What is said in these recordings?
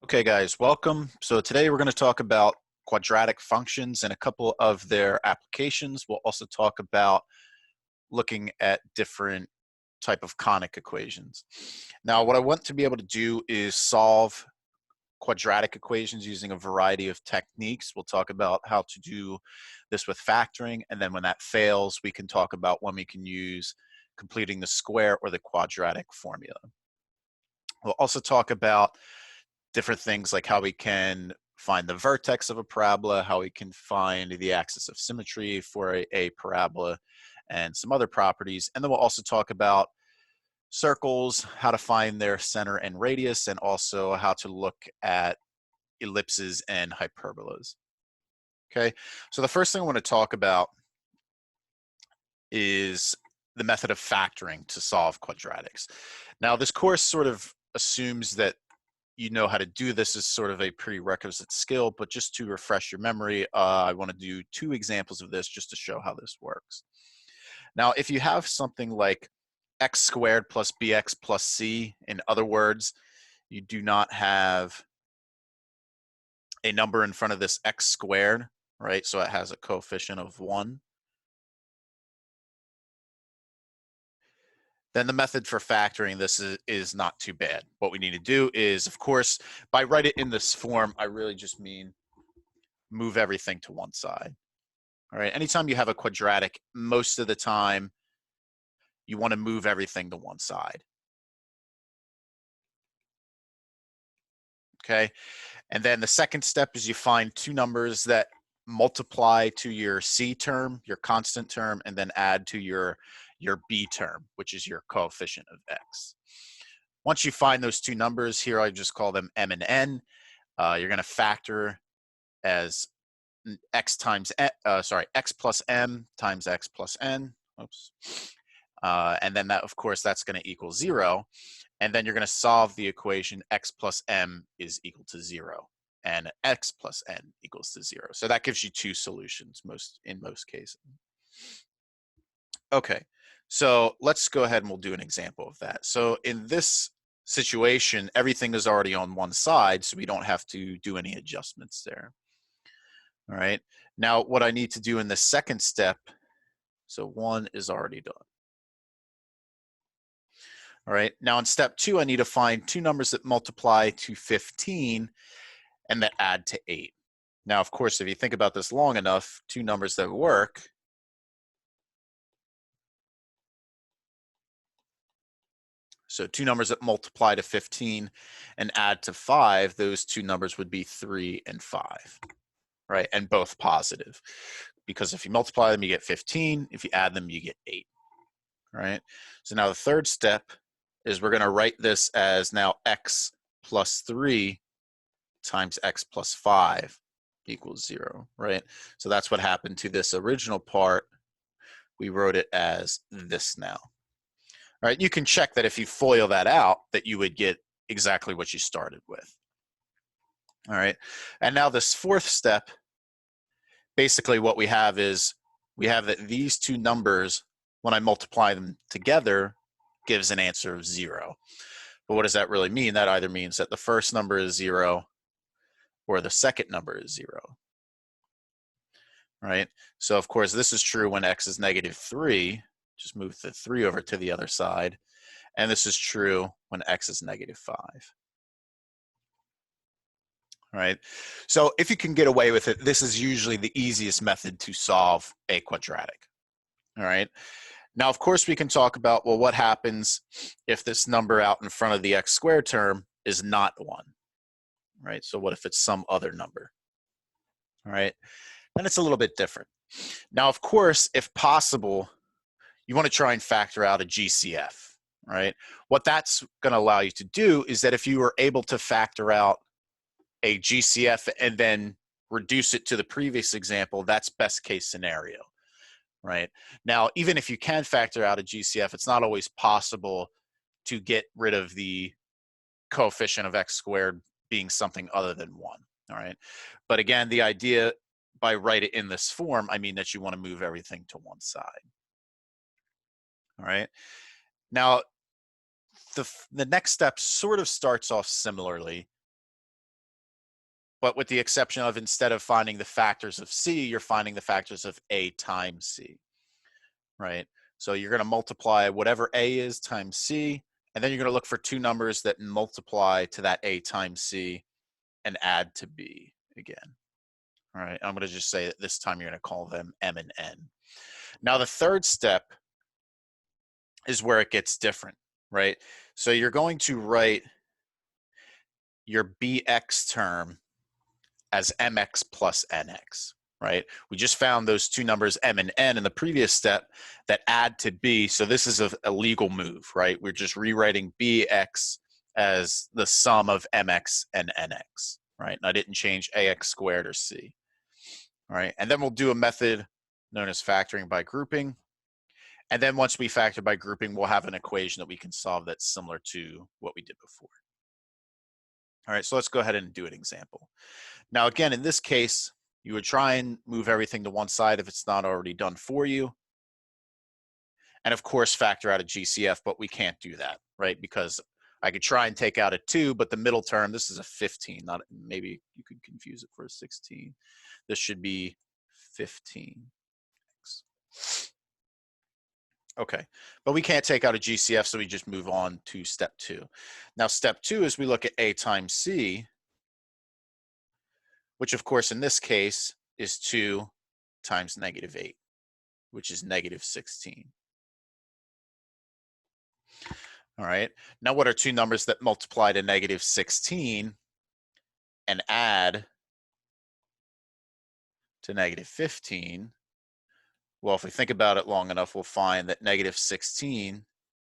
Okay, guys, welcome. So today we're going to talk about quadratic functions and a couple of their applications. We'll also talk about looking at different type of conic equations. Now, what I want to be able to do is solve quadratic equations using a variety of techniques. We'll talk about how to do this with factoring, and then when that fails, we can talk about when we can use completing the square or the quadratic formula. We'll also talk about different things like how we can find the vertex of a parabola, how we can find the axis of symmetry for a parabola, and some other properties. And then we'll also talk about circles, how to find their center and radius, and also how to look at ellipses and hyperbolas. Okay, so the first thing I want to talk about is the method of factoring to solve quadratics. Now, this course sort of assumes that you know how to do this as sort of a prerequisite skill, but just to refresh your memory, I want to do two examples of this just to show how this works. Now, if you have something like x squared plus bx plus c, in other words, you do not have a number in front of this x squared, right? So it has a coefficient of 1. Then the method for factoring this is not too bad. What we need to do is, of course, by write it in this form, I really just mean move everything to one side. All right, anytime you have a quadratic, most of the time, you want to move everything to one side. Okay, and then the second step is you find two numbers that multiply to your c term, your constant term, and then add to your b term, which is your coefficient of x. Once you find those two numbers, here I just call them m and n, you're going to factor as x plus m times x plus n. Oops. And then that, of course, that's going to equal 0. And then you're going to solve the equation x plus m is equal to 0, and x plus n equals to 0. So that gives you two solutions in most cases. Okay, so let's go ahead and we'll do an example of that. So in this situation, everything is already on one side, so we don't have to do any adjustments there. All right, now what I need to do in the second step, so 1 is already done. All right, now in step 2, I need to find two numbers that multiply to 15 and that add to 8. Now, of course, if you think about this long enough, two numbers that work so two numbers that multiply to 15 and add to 5, those two numbers would be 3 and 5, right? And both positive. Because if you multiply them, you get 15. If you add them, you get 8, right? So now the third step is we're going to write this as now x plus 3 times x plus 5 equals 0, right? So that's what happened to this original part. We wrote it as this now. All right, you can check that if you FOIL that out, that you would get exactly what you started with. All right, and now this fourth step, basically what we have is we have that these two numbers, when I multiply them together, gives an answer of 0. But what does that really mean? That either means that the first number is 0 or the second number is 0. Right? So of course this is true when x is -3. Just move the 3 over to the other side. And this is true when x is -5. Right? So if you can get away with it, this is usually the easiest method to solve a quadratic. All right? Now, of course, we can talk about, well, what happens if this number out in front of the x squared term is not 1, right? So what if it's some other number, all right? Then it's a little bit different. Now, of course, if possible, you want to try and factor out a GCF, right? What that's going to allow you to do is that if you were able to factor out a GCF and then reduce it to the previous example, that's best case scenario. Right? Now, even if you can factor out a GCF, it's not always possible to get rid of the coefficient of x squared being something other than 1. All right. But again, the idea by write it in this form, I mean that you want to move everything to one side. All right. Now, the next step sort of starts off similarly, but with the exception of instead of finding the factors of C, you're finding the factors of A times C, right? So you're going to multiply whatever A is times C, and then you're going to look for two numbers that multiply to that A times C and add to B again. All right, I'm going to just say that this time you're going to call them M and N. Now the third step is where it gets different, right? So you're going to write your BX term as MX plus NX, right? We just found those two numbers M and N in the previous step that add to B. So this is a legal move, right? We're just rewriting BX as the sum of MX and NX, right? And I didn't change AX squared or C, all right? And then we'll do a method known as factoring by grouping. And then once we factor by grouping, we'll have an equation that we can solve that's similar to what we did before. All right, so let's go ahead and do an example. Now, again, in this case, you would try and move everything to one side if it's not already done for you. And of course, factor out a GCF, but we can't do that, right? Because I could try and take out a 2, but the middle term, this is a 15. Not, maybe you could confuse it for a 16. This should be 15. Okay, but we can't take out a GCF, so we just move on to step 2. Now, step 2 is we look at A times C, which of course in this case is 2 times negative 8, which is negative 16. All right, now what are two numbers that multiply to negative 16 and add to negative 15? Well, if we think about it long enough, we'll find that negative 16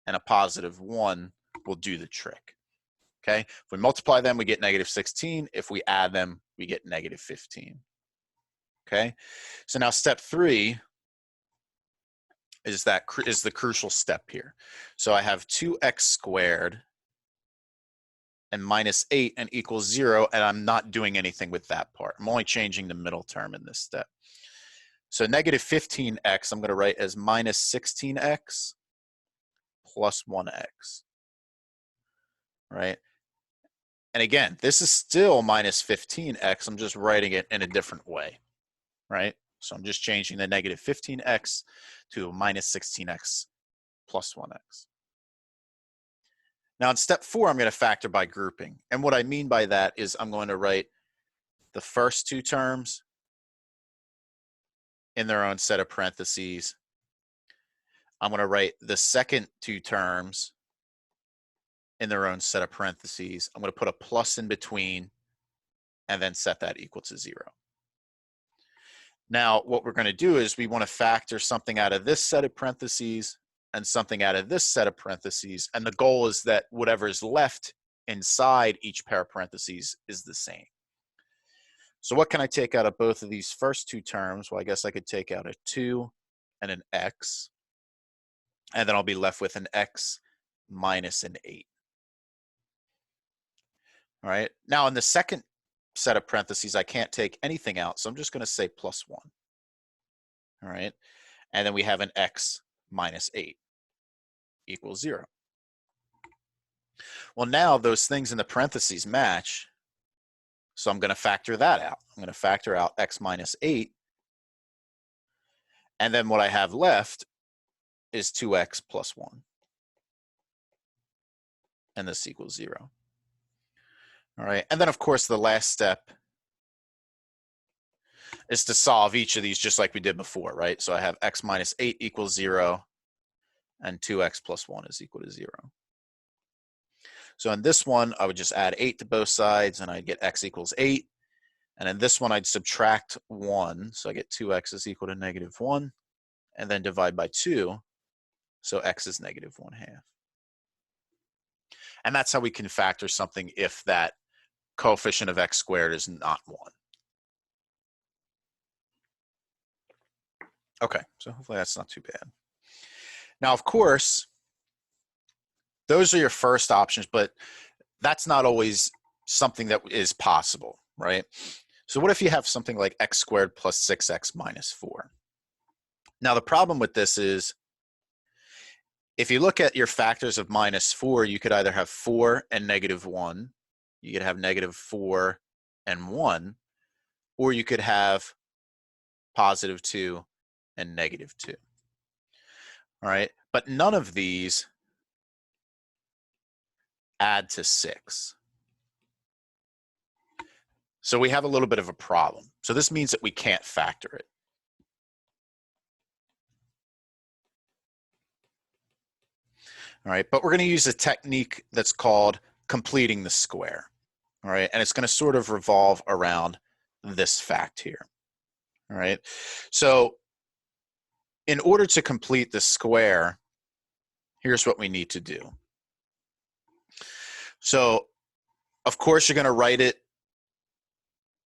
and a positive 1 will do the trick. Okay, if we multiply them, we get negative 16. If we add them, we get negative 15. Okay, so now step 3 is the crucial step here. So I have 2x squared and minus 8 and equals 0, and I'm not doing anything with that part. I'm only changing the middle term in this step. So negative 15x, I'm going to write as minus 16x plus 1x, right? And again, this is still minus 15x. I'm just writing it in a different way, right? So I'm just changing the negative 15x to minus 16x plus 1x. Now in step 4, I'm going to factor by grouping. And what I mean by that is I'm going to write the first two terms in their own set of parentheses. I'm going to write the second two terms in their own set of parentheses. I'm going to put a plus in between and then set that equal to 0. Now, what we're going to do is we want to factor something out of this set of parentheses and something out of this set of parentheses. And the goal is that whatever is left inside each pair of parentheses is the same. So what can I take out of both of these first two terms? Well, I guess I could take out a 2 and an x, and then I'll be left with an x minus an 8. All right, now in the second set of parentheses, I can't take anything out, so I'm just going to say plus 1. All right, and then we have an x minus 8 equals 0. Well, now those things in the parentheses match, so I'm going to factor that out. I'm going to factor out x minus 8, and then what I have left is 2x plus 1, and this equals 0. All right, and then of course the last step is to solve each of these just like we did before, right? So I have x minus 8 equals 0, and 2x plus 1 is equal to 0. So in this one, I would just add 8 to both sides, and I'd get x equals 8. And in this one, I'd subtract 1, so I get 2x is equal to negative 1, and then divide by 2, so x is negative 1/2. And that's how we can factor something if that coefficient of x squared is not 1. Okay, so hopefully that's not too bad. Now, of course, those are your first options, but that's not always something that is possible, right? So what if you have something like x squared plus 6x minus 4? Now, the problem with this is if you look at your factors of -4, you could either have 4 and -1. You could have -4 and 1. Or you could have +2 and -2. All right. But none of these add to 6. So we have a little bit of a problem. So this means that we can't factor it. All right, but we're going to use a technique that's called completing the square. All right, and it's going to sort of revolve around this fact here. All right, so in order to complete the square, here's what we need to do. So, of course, you're going to write it.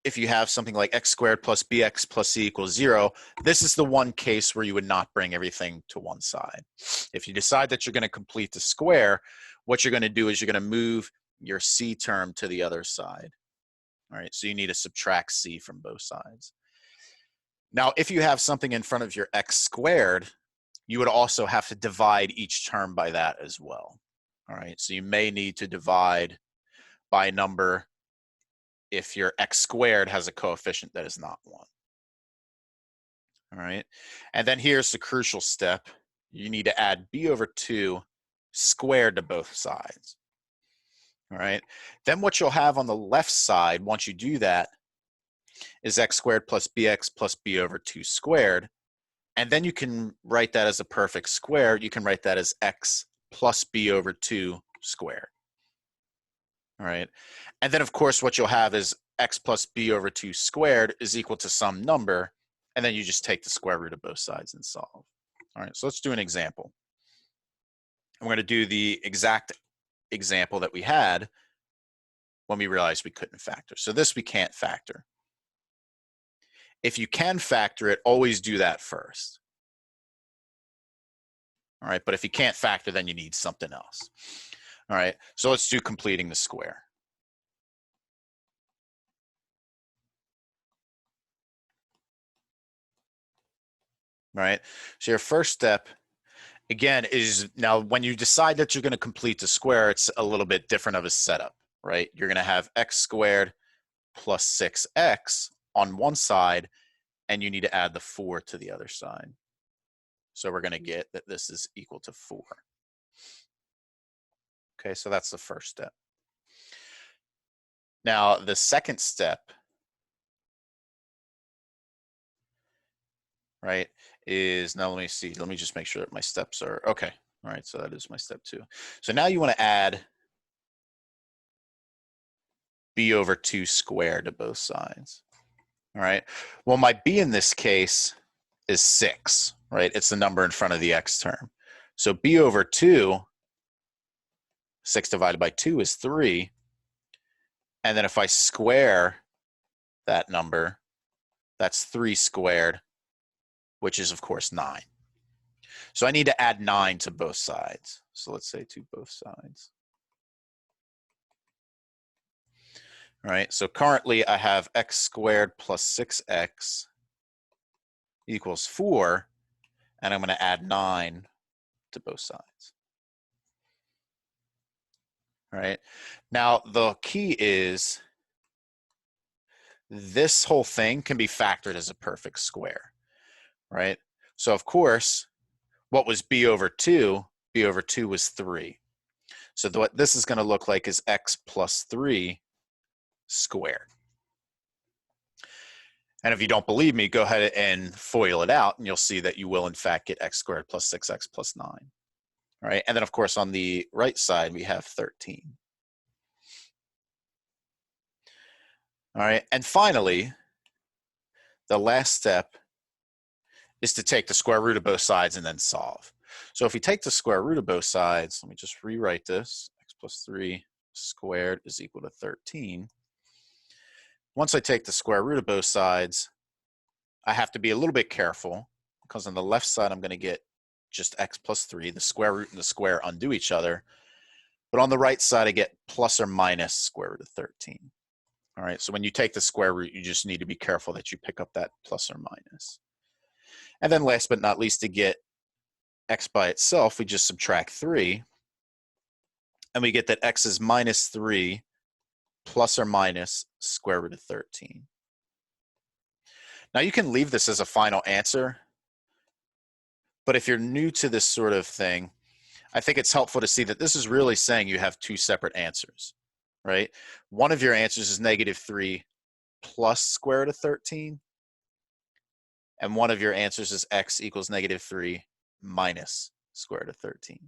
If you have something like x squared plus bx plus c equals 0, this is the one case where you would not bring everything to one side. If you decide that you're going to complete the square, what you're going to do is you're going to move your c term to the other side. All right, so you need to subtract c from both sides. Now, if you have something in front of your x squared, you would also have to divide each term by that as well. All right, so you may need to divide by a number if your x squared has a coefficient that is not 1. All right, and then here's the crucial step. You need to add b over 2 squared to both sides. All right, then what you'll have on the left side once you do that is x squared plus bx plus b over 2 squared. And then you can write that as a perfect square. You can write that as x plus b over 2 squared. All right. And then, of course, what you'll have is x plus b over 2 squared is equal to some number. And then you just take the square root of both sides and solve. All right. So let's do an example. I'm going to do the exact example that we had when we realized we couldn't factor. So this we can't factor. If you can factor it, always do that first. All right, but if you can't factor, then you need something else. All right, so let's do completing the square. All right, so your first step, again, is now when you decide that you're going to complete the square, it's a little bit different of a setup, right? You're going to have x squared plus 6x on one side, and you need to add the 4 to the other side. So we're going to get that this is equal to 4. Okay, so that's the first step. Now, the second step, right, is, now let me see, let me just make sure that my steps are, okay. All right, so that is my step 2. So now you want to add b over 2 squared to both sides. All right, well, my b in this case is 6, right? It's the number in front of the x term. So b over 2, 6 divided by 2 is 3. And then if I square that number, that's 3 squared, which is, of course, 9. So I need to add 9 to both sides. So let's say to both sides. All right, so currently I have x squared plus 6x equals 4, and I'm going to add 9 to both sides. All right, now the key is this whole thing can be factored as a perfect square, right? So of course, what was b over 2? B over 2 was 3. So what this is going to look like is x plus 3 squared. And if you don't believe me, go ahead and FOIL it out, and you'll see that you will, in fact, get x squared plus 6x plus 9. All right, and then, of course, on the right side, we have 13. All right, and finally, the last step is to take the square root of both sides and then solve. So if we take the square root of both sides, let me just rewrite this. X plus 3 squared is equal to 13. Once I take the square root of both sides, I have to be a little bit careful because on the left side, I'm going to get just x plus 3. The square root and the square undo each other. But on the right side, I get plus or minus square root of 13. All right, so when you take the square root, you just need to be careful that you pick up that plus or minus. And then last but not least, to get x by itself, we just subtract 3, and we get that x is minus 3 plus or minus square root of 13. Now you can leave this as a final answer, but if you're new to this sort of thing, I think it's helpful to see that this is really saying you have two separate answers, right? One of your answers is negative 3 plus square root of 13, and one of your answers is x equals negative 3 minus square root of 13.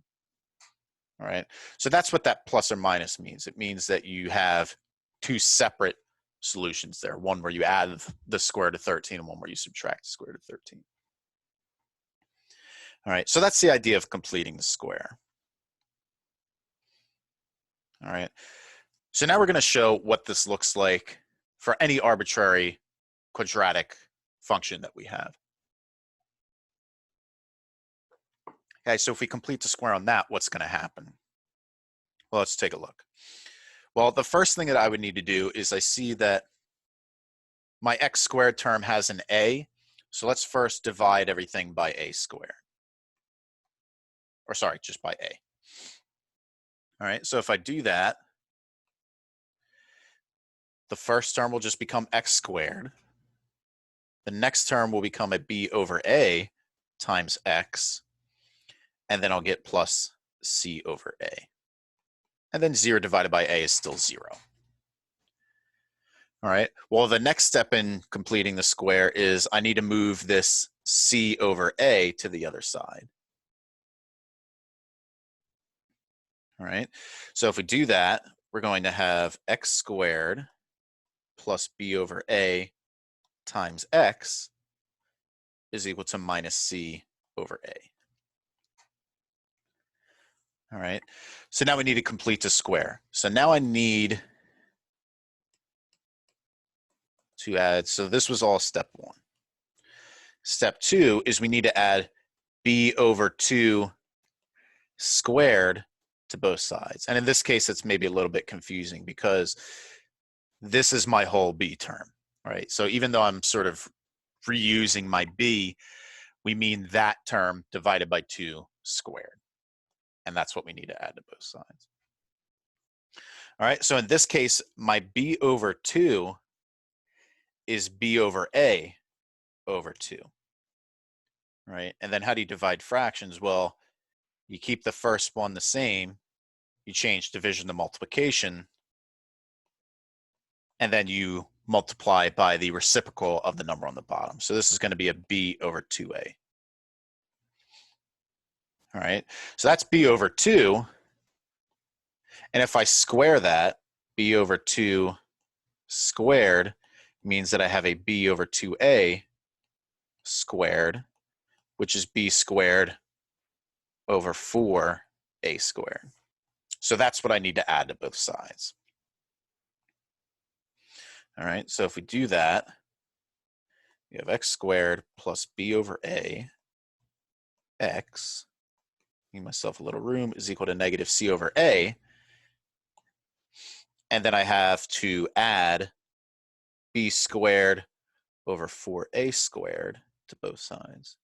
All right, so that's what that plus or minus means. It means that you have two separate solutions there, one where you add the square root of 13 and one where you subtract the square root of 13. All right, so that's the idea of completing the square. All right, so now we're going to show what this looks like for any arbitrary quadratic function that we have. Okay, so if we complete the square on that, what's going to happen? Well, let's take a look. Well, the first thing that I would need to do is I see that my x squared term has an a, so let's first divide everything by a squared. Or sorry, just by a. All right, so if I do that, the first term will just become x squared. The next term will become a b over a times x, and then I'll get plus c over a. And then 0 divided by a is still 0. All right, well, the next step in completing the square is I need to move this c over a to the other side. All right, so if we do that, we're going to have x squared plus b over a times x is equal to minus c over a. All right, so now we need to complete the square. So now I need to add, so this was all step 1. Step 2 is we need to add b over 2 squared to both sides. And in this case, it's maybe a little bit confusing because this is my whole b term, right? So even though I'm sort of reusing my b, we mean that term divided by 2 squared. And that's what we need to add to both sides. All right, so in this case, my b over 2 is b over a over 2, right? And then how do you divide fractions? Well, you keep the first one the same, you change division to multiplication, and then you multiply by the reciprocal of the number on the bottom. So this is going to be a b over 2a. All right, so that's b over 2. And if I square that, b over 2 squared means that I have a b over 2a squared, which is b squared over 4a squared. So that's what I need to add to both sides. All right, so if we do that, we have x squared plus b over a x, give myself a little room, is equal to negative c over a. And then I have to add b squared over 4a squared to both sides.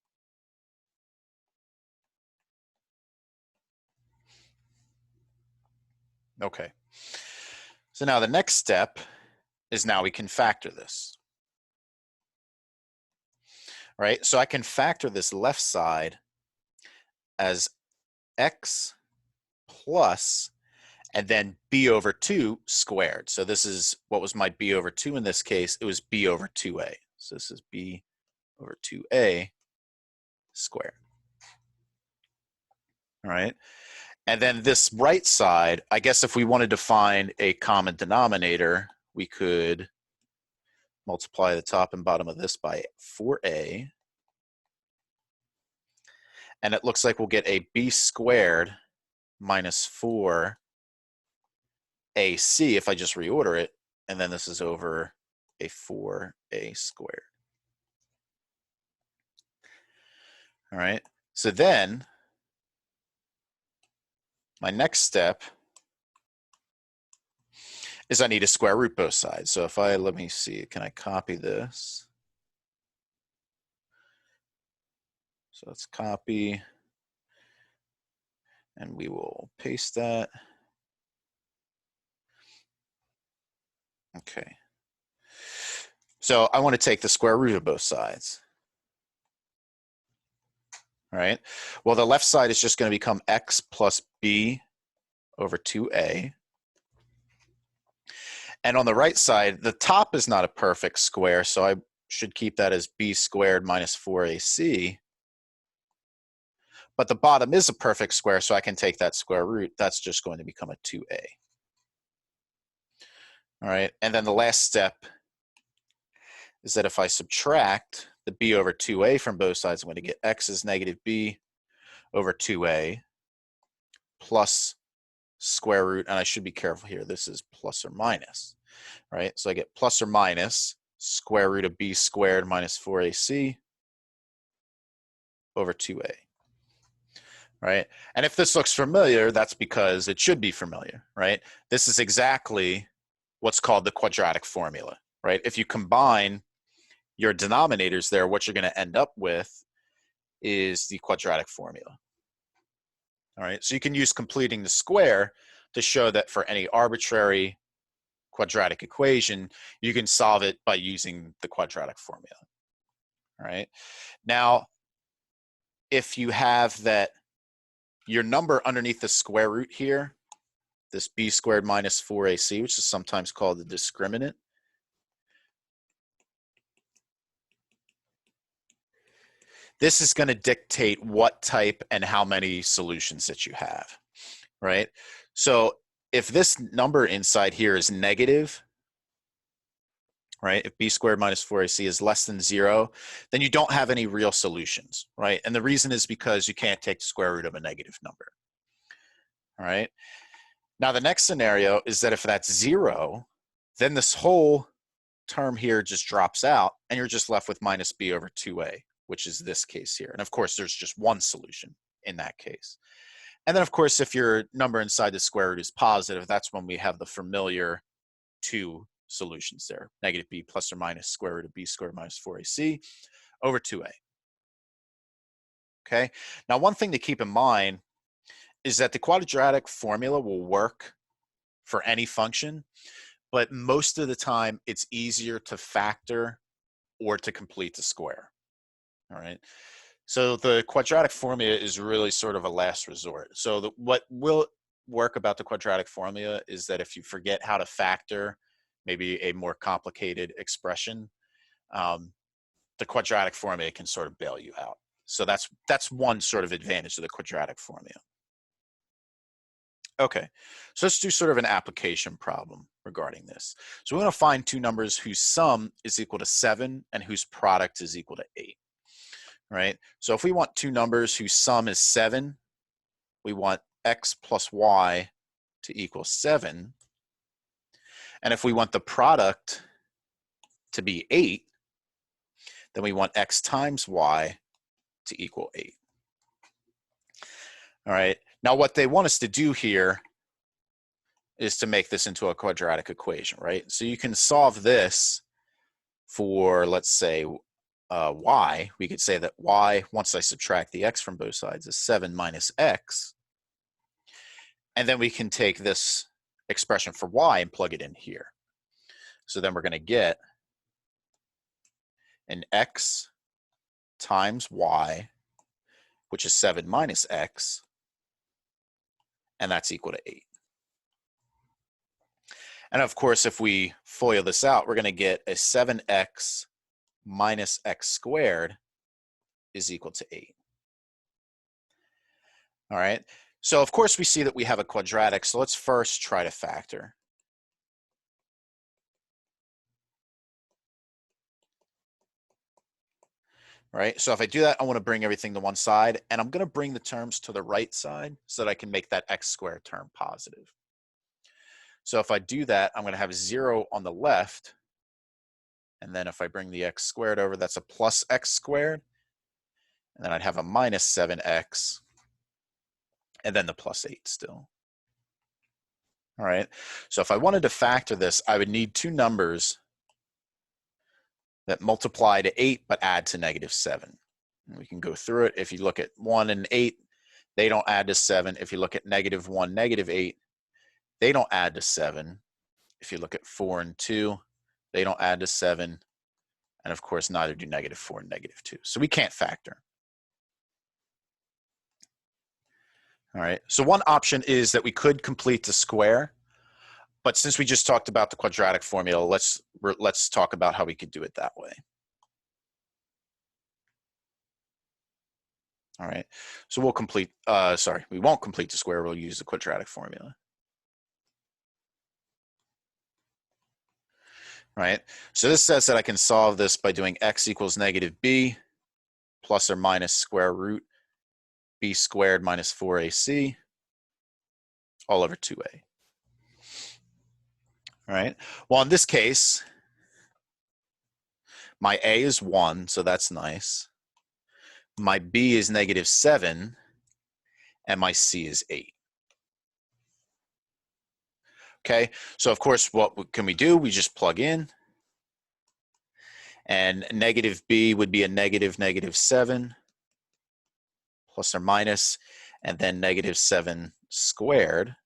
Okay. So now the next step is now we can factor this. Right? So I can factor this left side as x plus and then b over 2 squared. So this is what was my b over 2 in this case. It was b over 2a. So this is b over 2a squared. All right. And then this right side, I guess if we wanted to find a common denominator, we could multiply the top and bottom of this by 4a. And it looks like we'll get a b squared minus 4ac if I just reorder it. And then this is over a 4a squared. All right. So then my next step is I need to square root both sides. So if I, let me see, can I copy this? So let's copy. And we will paste that. Okay. So I want to take the square root of both sides. All right. Well, the left side is just going to become x plus b over 2a. And on the right side, the top is not a perfect square, so I should keep that as b squared minus 4ac. But the bottom is a perfect square, so I can take that square root. That's just going to become a 2a. All right. And then the last step is that if I subtract the b over 2a from both sides, I'm going to get x is negative b over 2a plus square root, and I should be careful here. This is plus or minus, right? So I get plus or minus square root of b squared minus 4ac over 2a, right? And if this looks familiar, that's because it should be familiar, right? This is exactly what's called the quadratic formula, right? If you combine your denominators there, what you're going to end up with is the quadratic formula. All right, so you can use completing the square to show that for any arbitrary quadratic equation, you can solve it by using the quadratic formula. All right, now if you have that your number underneath the square root here, this b squared minus 4ac, which is sometimes called the discriminant, this is going to dictate what type and how many solutions that you have, right? So if this number inside here is negative, right, if b squared minus 4ac is less than 0, then you don't have any real solutions, right? And the reason is because you can't take the square root of a negative number, all right? Now the next scenario is that if that's 0, then this whole term here just drops out, and you're just left with minus b over 2a, which is this case here. And of course, there's just one solution in that case. And then, of course, if your number inside the square root is positive, that's when we have the familiar two solutions there, negative b plus or minus square root of b squared minus 4ac over 2a. Okay, now one thing to keep in mind is that the quadratic formula will work for any function, but most of the time it's easier to factor or to complete the square. All right. So the quadratic formula is really sort of a last resort. So what will work about the quadratic formula is that if you forget how to factor maybe a more complicated expression, the quadratic formula can sort of bail you out. So that's one sort of advantage of the quadratic formula. Okay, so let's do sort of an application problem regarding this. So we want to find two numbers whose sum is equal to 7 and whose product is equal to 8. Right? So if we want two numbers whose sum is 7, we want x plus y to equal 7. And if we want the product to be 8, then we want x times y to equal 8. All right. Now what they want us to do here is to make this into a quadratic equation, right? So you can solve this for, let's say, y. We could say that y, once I subtract the x from both sides, is 7 minus x. And then we can take this expression for y and plug it in here. So then we're going to get an x times y, which is 7 minus x, and that's equal to 8. And of course, if we FOIL this out, we're going to get a 7x minus x squared is equal to 8. All right. So of course, we see that we have a quadratic. So let's first try to factor. Right. So if I do that, I want to bring everything to one side, and I'm going to bring the terms to the right side so that I can make that x squared term positive. So if I do that, I'm going to have 0 on the left. And then if I bring the x squared over, that's a plus x squared. And then I'd have a minus 7x. And then the plus 8 still. All right. So if I wanted to factor this, I would need two numbers that multiply to 8 but add to -7. And we can go through it. If you look at 1 and 8, they don't add to 7. If you look at -1, -8, they don't add to 7. If you look at 4 and 2, they don't add to 7. And of course, neither do -4 and -2. So we can't factor. All right, so one option is that we could complete the square, but since we just talked about the quadratic formula, let's talk about how we could do it that way. All right, so we'll complete, we won't complete the square, we'll use the quadratic formula. Right, so this says that I can solve this by doing x equals -b plus or minus square root b squared minus 4ac all over 2a. All right, well, in this case, my a is 1, so that's nice. My b is -7, and my c is 8. Okay, so of course, what can we do? We just plug in. And -b would be a -7 plus or minus, and then -7 squared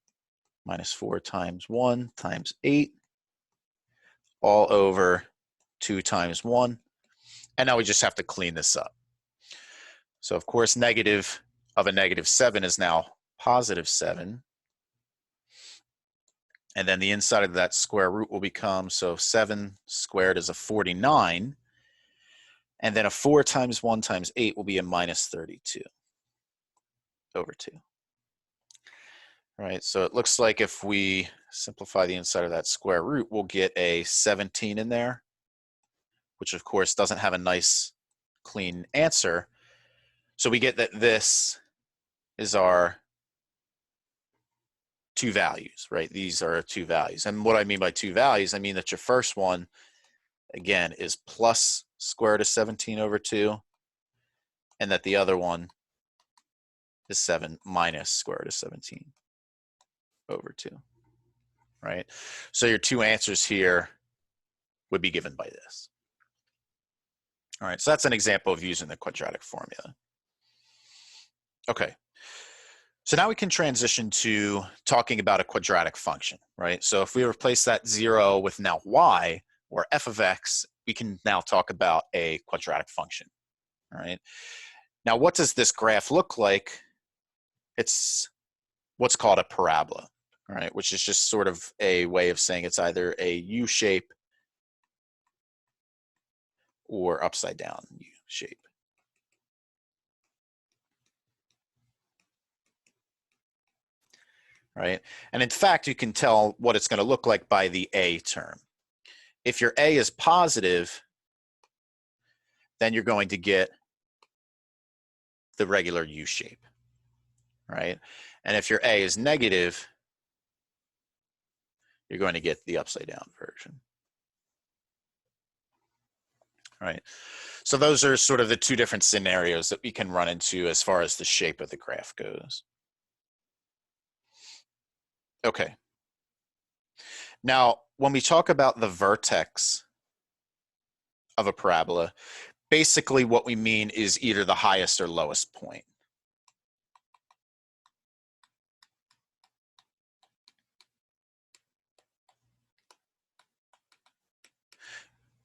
minus 4 times 1 times 8 all over 2 times 1. And now we just have to clean this up. So of course, negative of a -7 is now +7. And then the inside of that square root will become, so 7 squared is a 49. And then a 4 times 1 times 8 will be a -32 over 2. All right, so it looks like if we simplify the inside of that square root, we'll get a 17 in there, which of course doesn't have a nice clean answer. So we get that this is our two values, right? These are two values. And what I mean by two values, I mean that your first one, again, is plus square root of 17 over 2, and that the other one is 7 minus square root of 17 over 2, right? So your two answers here would be given by this. All right, so that's an example of using the quadratic formula. Okay, so now we can transition to talking about a quadratic function, right? So if we replace that 0 with now y, or f of x, we can now talk about a quadratic function, all right? Now, what does this graph look like? It's what's called a parabola, right? Which is just sort of a way of saying it's either a U shape or upside down U shape. Right? And in fact, you can tell what it's going to look like by the A term. If your A is positive, then you're going to get the regular U shape, right? And if your A is negative, you're going to get the upside down version. Right? So those are sort of the two different scenarios that we can run into as far as the shape of the graph goes. Okay. Now, when we talk about the vertex of a parabola, basically what we mean is either the highest or lowest point.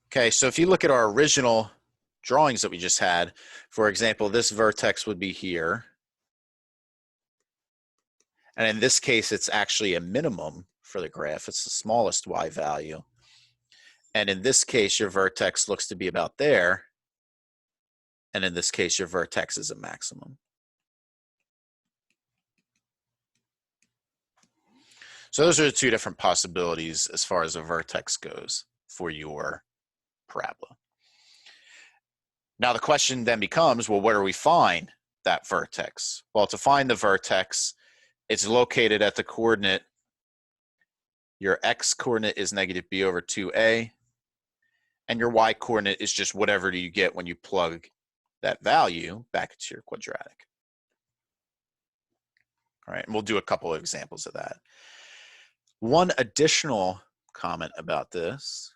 Okay, so if you look at our original drawings that we just had, for example, this vertex would be here. And in this case, it's actually a minimum for the graph. It's the smallest y value. And in this case, your vertex looks to be about there. And in this case, your vertex is a maximum. So those are the two different possibilities as far as a vertex goes for your parabola. Now the question then becomes, well, where do we find that vertex? Well, to find the vertex, it's located at the coordinate. Your x coordinate is -b over 2a, and your y coordinate is just whatever you get when you plug that value back into your quadratic. All right, and we'll do a couple of examples of that. One additional comment about this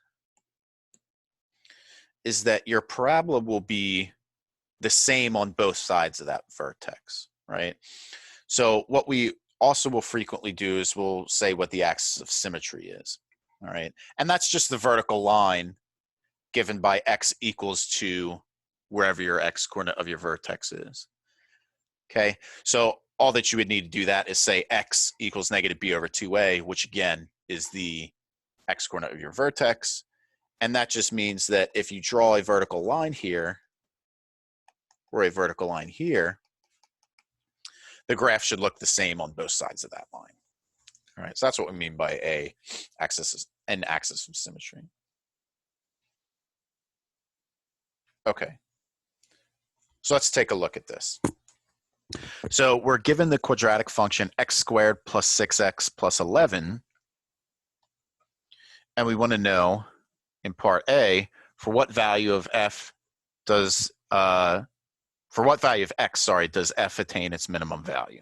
is that your parabola will be the same on both sides of that vertex, right? So what we also will frequently do is we'll say what the axis of symmetry is, all right? And that's just the vertical line given by x equals to wherever your x coordinate of your vertex is. Okay, so all that you would need to do that is say x equals negative b over 2a, which again is the x coordinate of your vertex. And that just means that if you draw a vertical line here or a vertical line here, the graph should look the same on both sides of that line. All right, so that's what we mean by an axis of symmetry. Okay, so let's take a look at this. So we're given the quadratic function x squared plus 6x plus 11, and we want to know in part A for what value of f does for what value of x, sorry, does f attain its minimum value,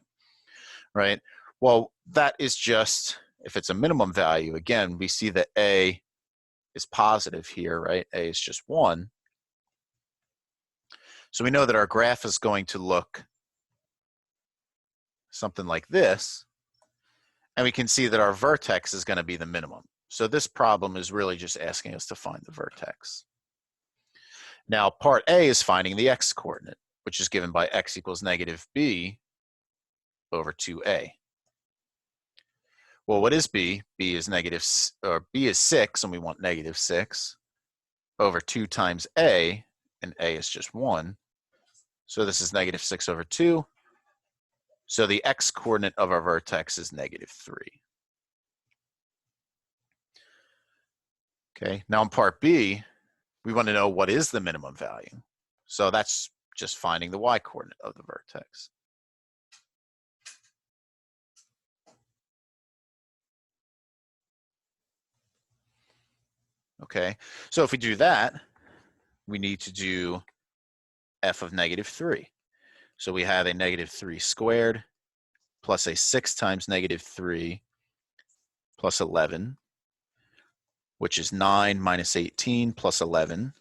right? Well, that is just if it's a minimum value. Again, we see that a is positive here, right? A is just 1. So we know that our graph is going to look something like this, and we can see that our vertex is going to be the minimum. So this problem is really just asking us to find the vertex. Now, part A is finding the x coordinate, which is given by x equals negative b over 2a. Well, what is b? B is b is 6, and we want negative 6 over 2 times a, and a is just 1. So this is negative 6 over 2. So the x coordinate of our vertex is negative 3. Okay, now in part B, we want to know what is the minimum value. So that's just finding the y coordinate of the vertex. Okay, so if we do that, we need to do f of negative 3. So we have a negative 3 squared plus a 6 times negative 3 plus 11, which is 9 minus 18 plus 11.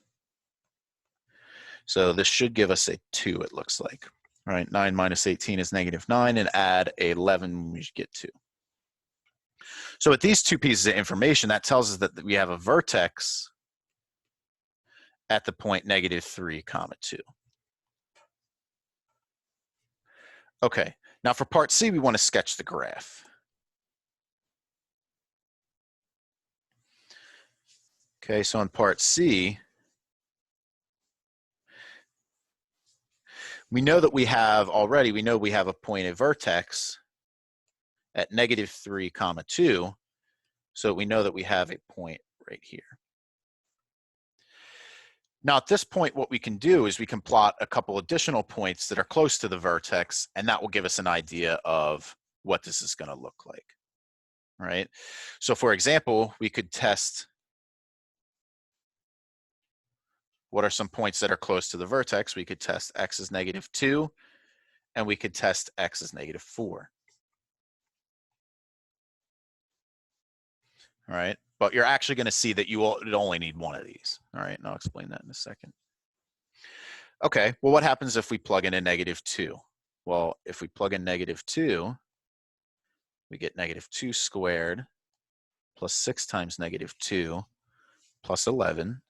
So this should give us a 2, it looks like. All right, 9 minus 18 is negative 9, and add 11, we should get 2. So with these two pieces of information, that tells us that we have a vertex at the point negative 3 comma 2. Okay, now for part C, we want to sketch the graph. Okay, so in part C, we know that we have a point, a vertex at negative 3 comma 2. So we know that we have a point right here. Now at this point, what we can do is we can plot a couple additional points that are close to the vertex, and that will give us an idea of what this is going to look like. All right. So for example, we could test what are some points that are close to the vertex. We could test x is negative 2, and we could test x is negative 4. All right, but you're actually going to see that you will only need one of these. All right, and I'll explain that in a second. Okay, well, what happens if we plug in a negative 2? Well, if we plug in negative 2, we get negative 2 squared plus 6 times negative 2 plus 11.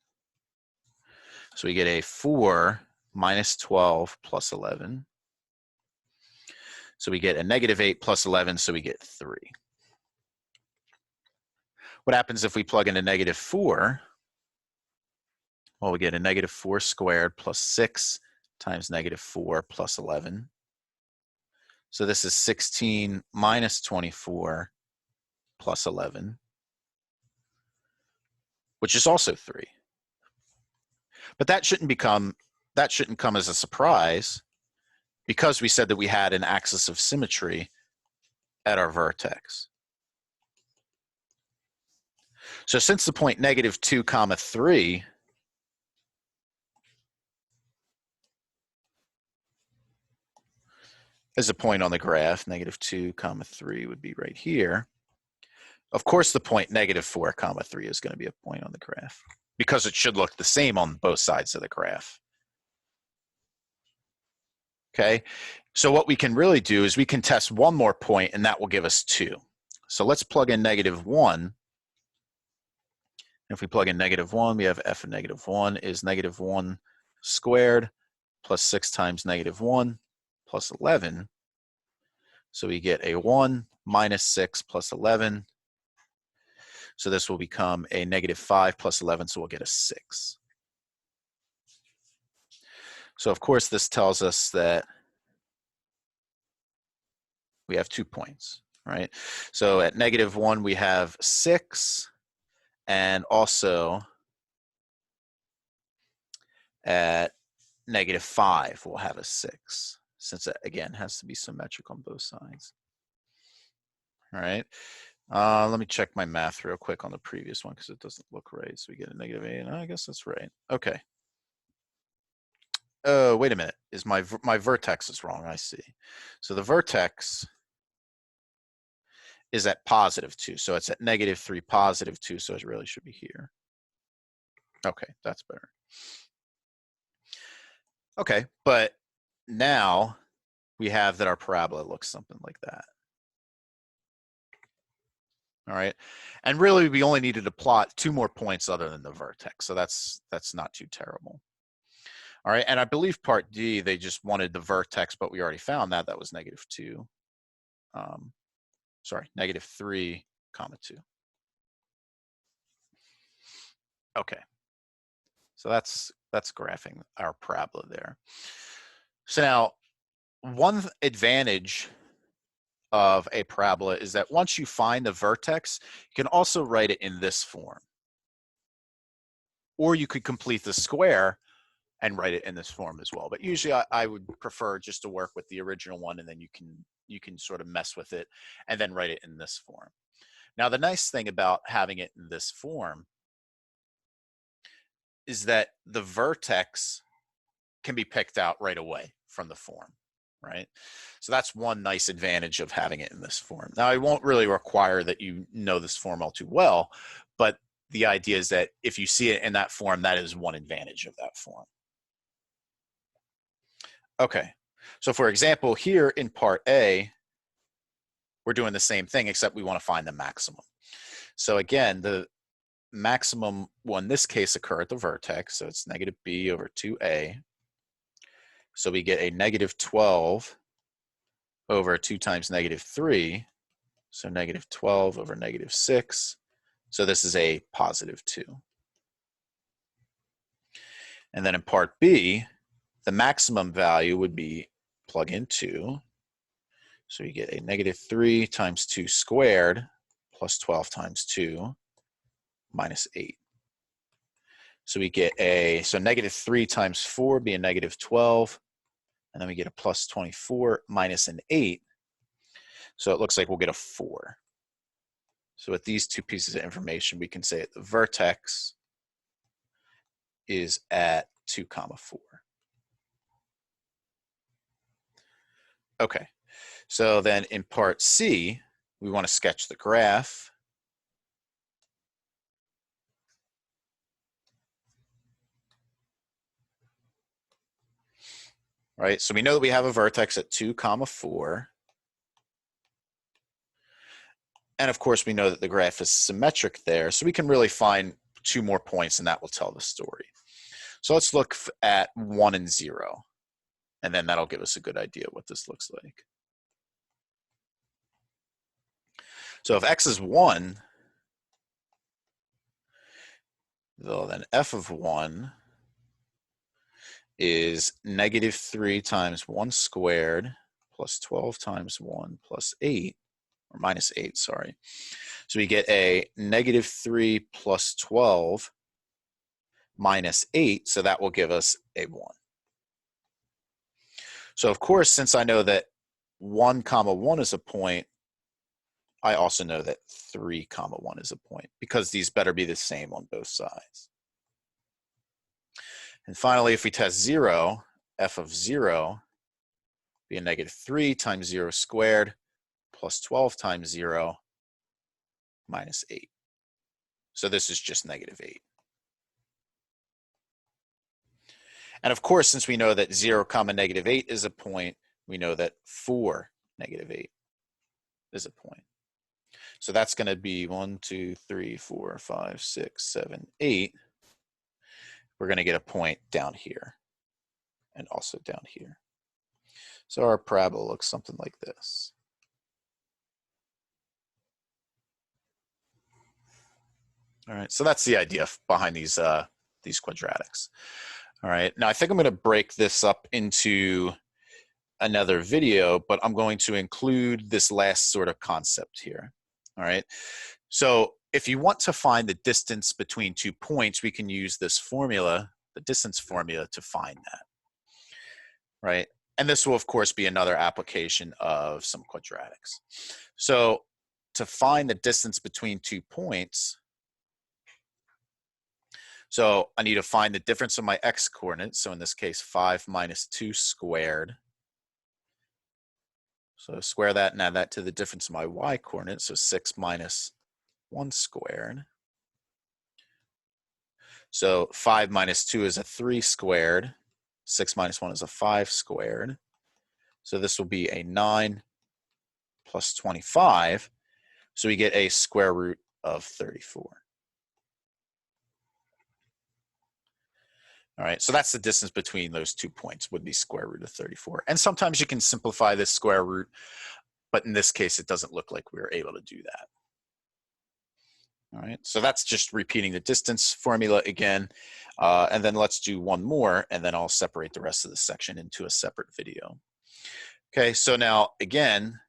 So we get a 4 minus 12 plus 11. So we get a negative 8 plus 11, so we get 3. What happens if we plug in a negative 4? Well, we get a negative 4 squared plus 6 times negative 4 plus 11. So this is 16 minus 24 plus 11, which is also 3. But that shouldn't come as a surprise, because we said that we had an axis of symmetry at our vertex. So since the point negative 2 comma 3 is a point on the graph, negative 2 comma 3 would be right here. Of course, the point negative 4 comma 3 is going to be a point on the graph, because it should look the same on both sides of the graph. Okay, so what we can really do is we can test one more point, and that will give us 2. So let's plug in -1. If we plug in -1, we have f of -1 is -1 squared plus 6 times -1 plus 11. So we get a 1 minus 6 plus 11. So this will become a -5 plus 11, so we'll get a 6. So of course this tells us that we have 2 points, right? So at -1 we have 6, and also at -5 we'll have a 6, since it again has to be symmetric on both sides. All right. Let me check my math real quick on the previous one because it doesn't look right. So we get a -8. I guess that's right. Okay. Oh, wait a minute. Is my vertex is wrong? I see. So the vertex is at +2, so it's at -3, +2. So it really should be here. Okay, that's better. Okay, but now we have that our parabola looks something like that. All right, and really we only needed to plot 2 more points other than the vertex, so that's not too terrible. All right, and I believe part D, they just wanted the vertex, but we already found that. That was -2. Sorry, -3, 2. Okay, so that's graphing our parabola there. So now, one advantage of a parabola is that once you find the vertex, you can also write it in this form. Or you could complete the square and write it in this form as well. But usually I would prefer just to work with the original one, and then you can sort of mess with it and then write it in this form. Now, the nice thing about having it in this form is that the vertex can be picked out right away from the form, right? So that's one nice advantage of having it in this form. Now, I won't really require that you know this form all too well, but the idea is that if you see it in that form, that is one advantage of that form. Okay, so for example, here in part A, we're doing the same thing, except we want to find the maximum. So again, the maximum will in this case occur at the vertex, so it's -b over 2a. So we get a -12 over 2 times -3, so -12 over -6. So this is a +2. And then in part B, the maximum value would be plug in 2. So you get a -3 times 2 squared plus 12 times 2 minus 8. So we get so -3 times 4 be a -12, and then we get a plus 24 minus an 8. So it looks like we'll get a 4. So with these 2 pieces of information, we can say that the vertex is at 2, 4. Okay, so then in part C, we want to sketch the graph. Right, so we know that we have a vertex at 2, 4. And of course, we know that the graph is symmetric there, so we can really find 2 more points, and that will tell the story. So let's look at 1 and 0, and then that'll give us a good idea what this looks like. So if x is 1, well, then f of 1 is -3 times 1 squared plus 12 times 1 plus 8, or minus 8, sorry. So we get a -3 plus 12 minus 8, so that will give us a 1. So of course, since I know that 1, 1 is a point, I also know that 3, 1 is a point, because these better be the same on both sides. And finally, if we test 0, f of 0 be a -3 times 0 squared plus 12 times 0 minus 8. So this is just -8. And of course, since we know that 0, -8 is a point, we know that 4, -8 is a point. So that's going to be 1, 2, 3, 4, 5, 6, 7, 8. We're going to get a point down here and also down here. So our parabola looks something like this. All right, so that's the idea behind these quadratics. All right, now I think I'm going to break this up into another video, but I'm going to include this last sort of concept here. All right, so if you want to find the distance between 2 points, we can use this formula, the distance formula, to find that. Right, and this will of course be another application of some quadratics. So to find the distance between 2 points, so I need to find the difference of my x coordinates. So in this case, 5 minus 2 squared. So square that and add that to the difference of my y coordinates. So 6 minus 1 squared. So 5 minus 2 is a 3 squared. 6 minus 1 is a 5 squared. So this will be a 9 plus 25. So we get a square root of 34. All right, so that's the distance between those 2 points, would be square root of 34. And sometimes you can simplify this square root, but in this case, it doesn't look like we were able to do that. All right, so that's just repeating the distance formula again. And then let's do one more, and then I'll separate the rest of the section into a separate video. Okay, so now again,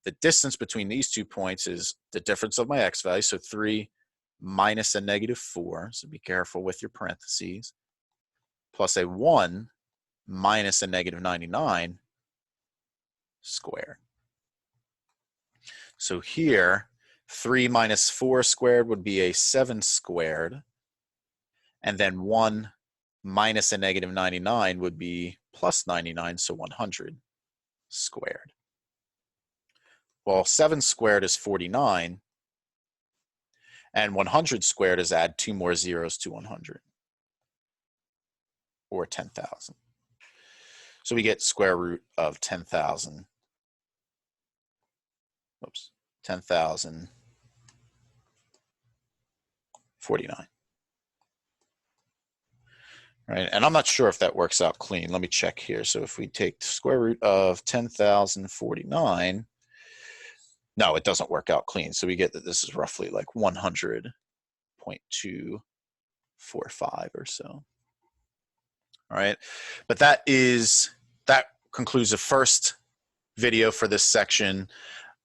the distance between these 2 points is the difference of my x value, so 3 minus a -4, so be careful with your parentheses, plus a 1 minus a -99 squared. So here, 3 minus 4 squared would be a 7 squared, and then 1 minus a -99 would be plus 99, so 100 squared. Well, 7 squared is 49, and 100 squared is add 2 more zeros to 100, or 10,000. So we get square root of 10,000. Oops, 10,049. Right, and I'm not sure if that works out clean. Let me check here. So if we take the square root of 10,049, no, it doesn't work out clean. So we get that this is roughly like 100.245 or so. All right, but that concludes the first video for this section.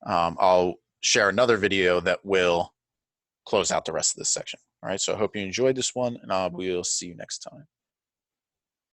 I'll share another video that will close out the rest of this section. All right, so I hope you enjoyed this one, and we'll see you next time.